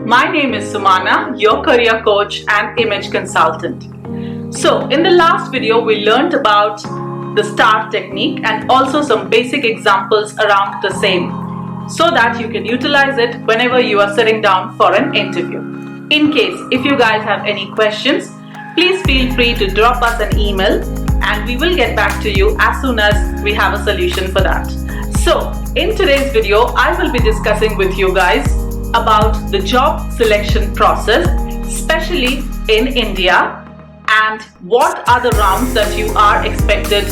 My name is Sumana, your career coach and image consultant. So, in the last video, we learned about the STAR technique and also some basic examples around the same so that you can utilize it whenever you are sitting down for an interview. In case if you guys have any questions, please feel free to drop us an email and we will get back to you as soon as we have a solution for that. So, in today's video, I will be discussing with you guys about the job selection process, especially in India, and what are the rounds that you are expected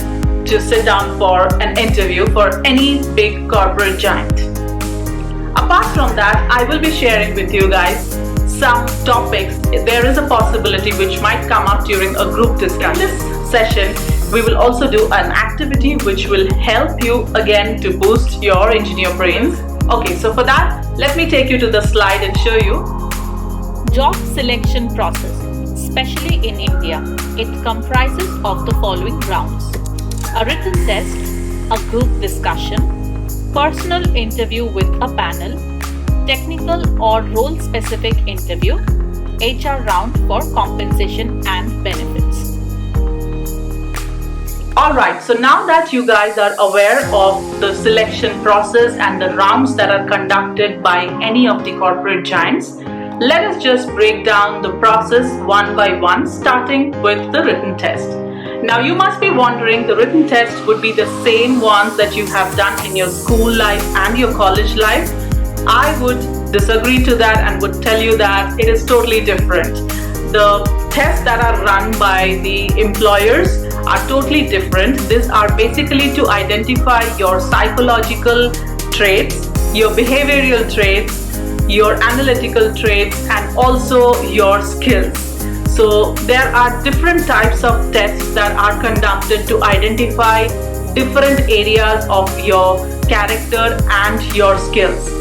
to sit down for an interview for any big corporate giant. Apart from that, I will be sharing with you guys some topics. There is a possibility which might come up during a group discussion. In this session, we will also do an activity which will help you again to boost your engineer brains. Okay, so for that, let me take you to the slide and show you. Job selection process, especially in India, it comprises of the following rounds: a written test, a group discussion, personal interview with a panel, technical or role-specific interview, HR round for compensation and benefits. Alright, so now that you guys are aware of the selection process and the rounds that are conducted by any of the corporate giants, let us just break down the process one by one, starting with the written test. Now you must be wondering, the written test would be the same ones that you have done in your school life and your college life. I would disagree to that and would tell you that it is totally different. The tests that are run by the employers are totally different. These are basically to identify your psychological traits, your behavioral traits, your analytical traits, and also your skills. So there are different types of tests that are conducted to identify different areas of your character and your skills.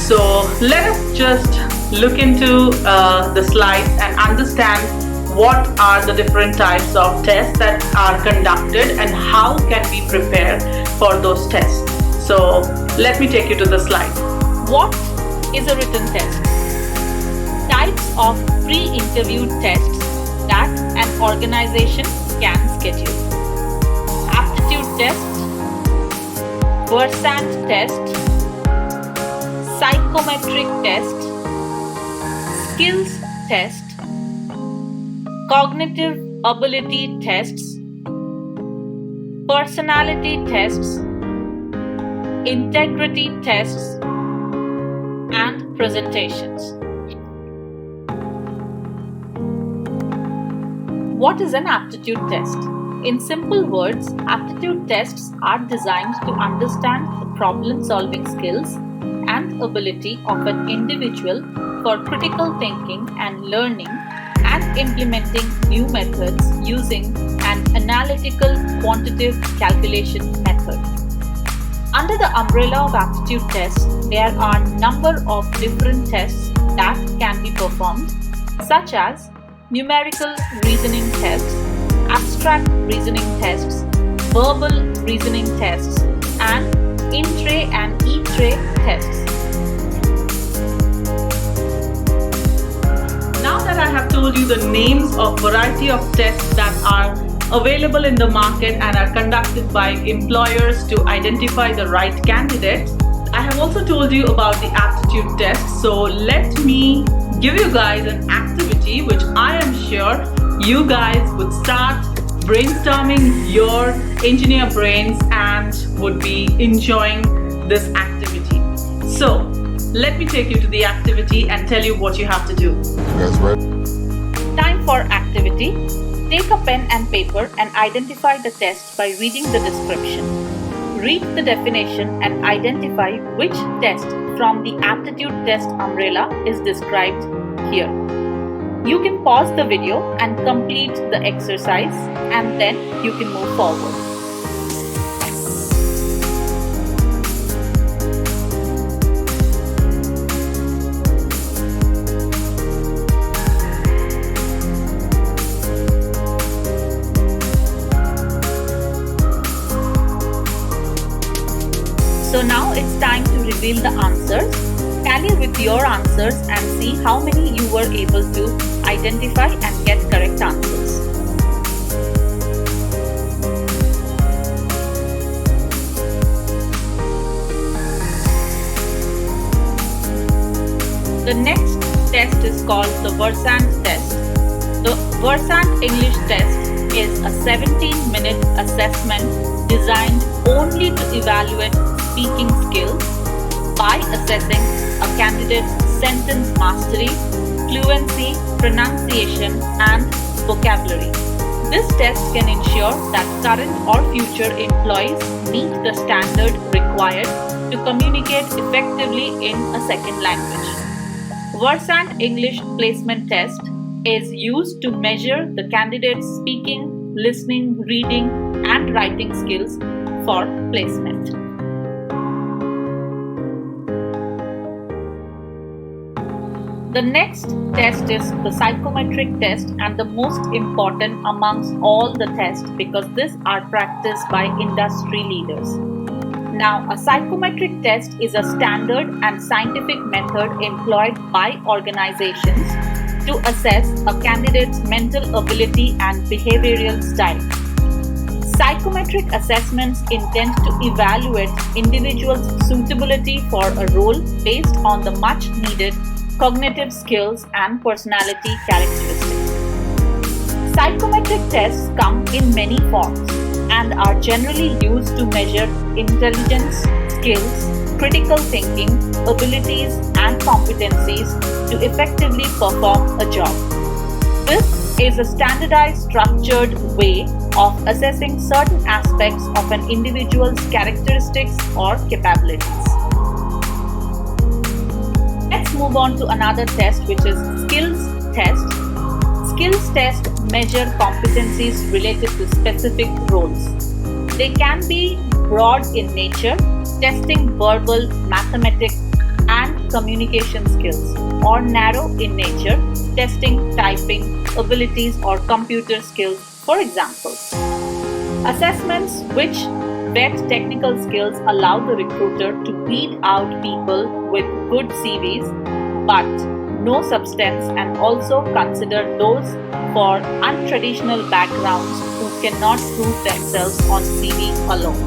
So let us just look into the slides and understand what are the different types of tests that are conducted and how can we prepare for those tests. So let me take you to the slide. What is a written test? Types of pre-interview tests that an organization can schedule: aptitude test, Versant test, psychometric test, skills test, cognitive ability tests, personality tests, integrity tests, and presentations. What is an aptitude test? In simple words, aptitude tests are designed to understand the problem-solving skills and ability of an individual for critical thinking and learning and implementing new methods using an analytical quantitative calculation method. Under the umbrella of aptitude tests, there are a number of different tests that can be performed, such as numerical reasoning tests, abstract reasoning tests, verbal reasoning tests, and in-tray and e-tray tests. Now that I have told you the names of variety of tests that are available in the market and are conducted by employers to identify the right candidate, I have also told you about the aptitude test. So let me give you guys an activity which I am sure you guys would start brainstorming your engineer brains and would be enjoying this activity. So let me take you to the activity and tell you what you have to do. You guys ready? Time for activity. Take a pen and paper and identify the test by reading the description. Read the definition and identify which test from the aptitude test umbrella is described here. You can pause the video and complete the exercise, and then you can move forward. So now it's time to reveal the answers. Tally with your answers and see how many you were able to identify and get correct answers. The next test is called the Versant test. The Versant English test is a 17-minute assessment designed only to evaluate speaking skills by assessing a candidate's sentence mastery, fluency, pronunciation, and vocabulary. This test can ensure that current or future employees meet the standard required to communicate effectively in a second language. Versant English Placement Test is used to measure the candidate's speaking, listening, reading, and writing skills for placement. The next test is the psychometric test, and the most important amongst all the tests because these are practiced by industry leaders. Now, a psychometric test is a standard and scientific method employed by organizations to assess a candidate's mental ability and behavioral style. Psychometric assessments intend to evaluate individuals' suitability for a role based on the much needed cognitive skills and personality characteristics. Psychometric tests come in many forms and are generally used to measure intelligence, skills, critical thinking, abilities, and competencies to effectively perform a job. This is a standardized, structured way of assessing certain aspects of an individual's characteristics or capabilities. Let's move on to another test, which is skills test. Skills test measure competencies related to specific roles. They can be broad in nature, testing verbal, mathematics, and communication skills, or narrow in nature, testing typing abilities or computer skills, for example. Assessments which vet technical skills allow the recruiter to weed out people with good CVs but no substance, and also consider those for untraditional backgrounds who cannot prove themselves on CV alone.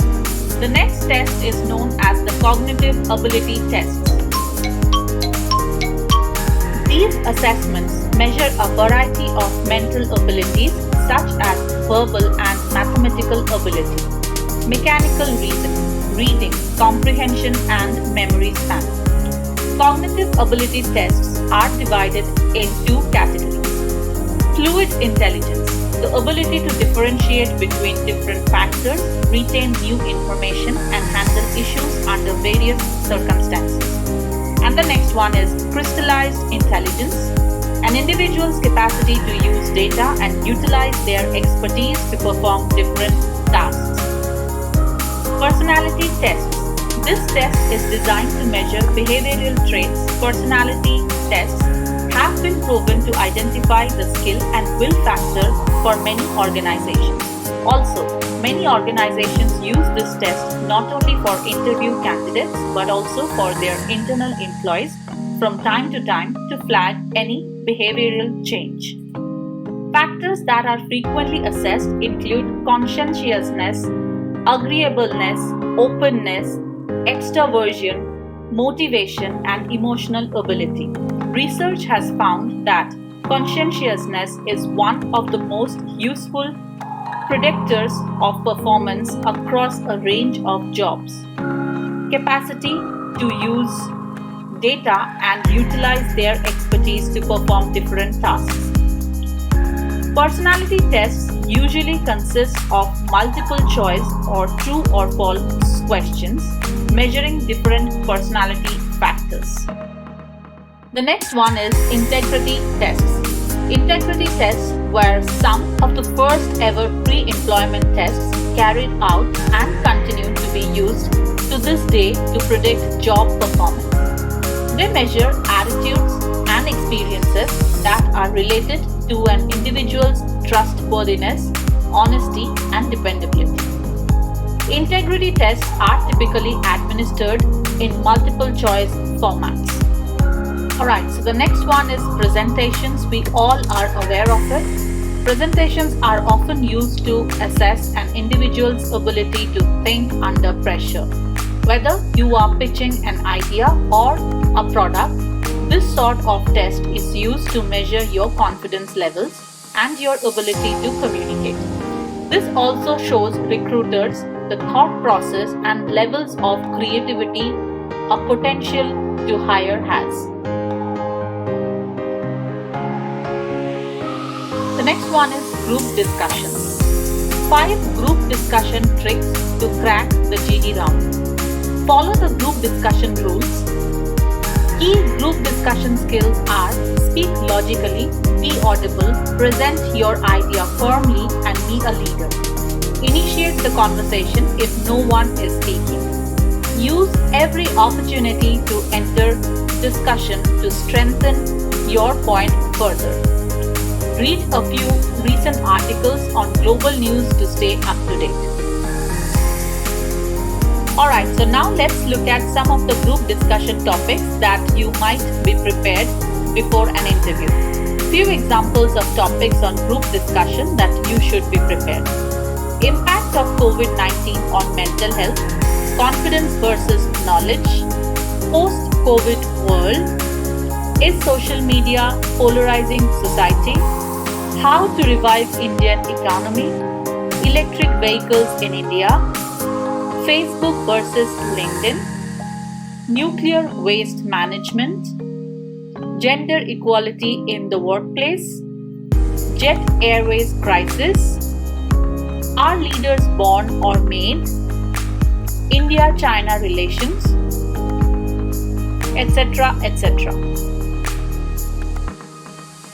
The next test is known as the cognitive ability test. These assessments measure a variety of mental abilities such as verbal and mathematical ability, mechanical reading, comprehension, and memory span. Cognitive ability tests are divided in two categories. Fluid intelligence, the ability to differentiate between different factors, retain new information, and handle issues under various circumstances. And the next one is crystallized intelligence, an individual's capacity to use data and utilize their expertise to perform different tasks. Personality tests. This test is designed to measure behavioral traits. Personality tests have been proven to identify the skill and will factor for many organizations. Also, many organizations use this test not only for interview candidates but also for their internal employees from time to time to flag any behavioral change. Factors that are frequently assessed include conscientiousness, agreeableness, openness, extroversion, motivation, and emotional ability. Research has found that conscientiousness is one of the most useful predictors of performance across a range of jobs. Capacity to use data and utilize their expertise to perform different tasks. Personality tests usually consist of multiple choice or true or false questions, measuring different personality factors. The next one is integrity tests. Integrity tests were some of the first ever pre-employment tests carried out and continue to be used to this day to predict job performance. They measure attitudes and experiences that are related to an individual's trustworthiness, honesty, and dependability. Integrity tests are typically administered in multiple choice formats. Alright, so the next one is presentations. We all are aware of it. Presentations are often used to assess an individual's ability to think under pressure. Whether you are pitching an idea or a product, this sort of test is used to measure your confidence levels and your ability to communicate. This also shows recruiters the thought process and levels of creativity a potential to hire has. The next one is group discussions. 5 group discussion tricks to crack the GD round. Follow the group discussion rules. Key group discussion skills are speak logically, be audible, present your idea firmly, and be a leader. Initiate the conversation if no one is speaking. Use every opportunity to enter discussion to strengthen your point further. Read a few recent articles on global news to stay up to date. Alright, so now let's look at some of the group discussion topics that you might be prepared before an interview. Few examples of topics on group discussion that you should be prepared. Impact of COVID-19 on mental health, confidence versus knowledge, post-COVID world, is social media polarizing society, how to revive Indian economy, electric vehicles in India, Facebook versus LinkedIn, nuclear waste management, gender equality in the workplace, Jet Airways crisis, are leaders born or made, India-China relations, etc., etc.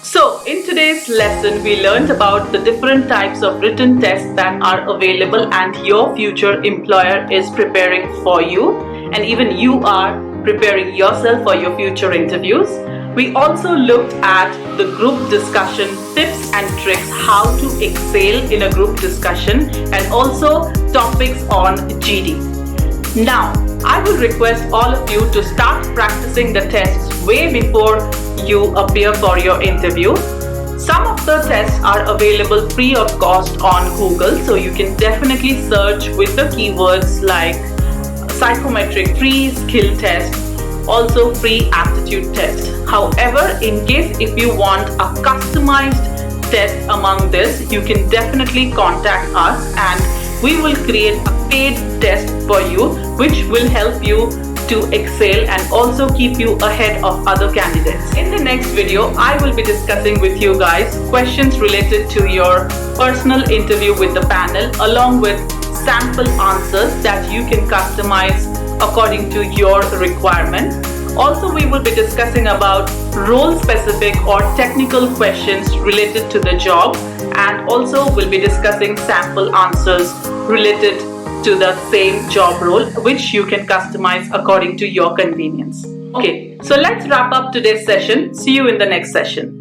So, in today's lesson, we learned about the different types of written tests that are available and your future employer is preparing for you, and even you are preparing yourself for your future interviews. We also looked at the group discussion tips and tricks, how to excel in a group discussion, and also topics on GD. Now, I will request all of you to start practicing the tests way before you appear for your interview. Some of the tests are available free of cost on Google, so you can definitely search with the keywords like psychometric free skill test, also free aptitude test. However, in case if you want a customized test among this, you can definitely contact us and we will create a paid test for you, which will help you to excel and also keep you ahead of other candidates. In the next video, I will be discussing with you guys questions related to your personal interview with the panel, along with sample answers that you can customize according to your requirements. Also, we will be discussing about role-specific or technical questions related to the job, and also we'll be discussing sample answers related to the same job role, which you can customize according to your convenience. Okay, so let's wrap up today's session. See you in the next session.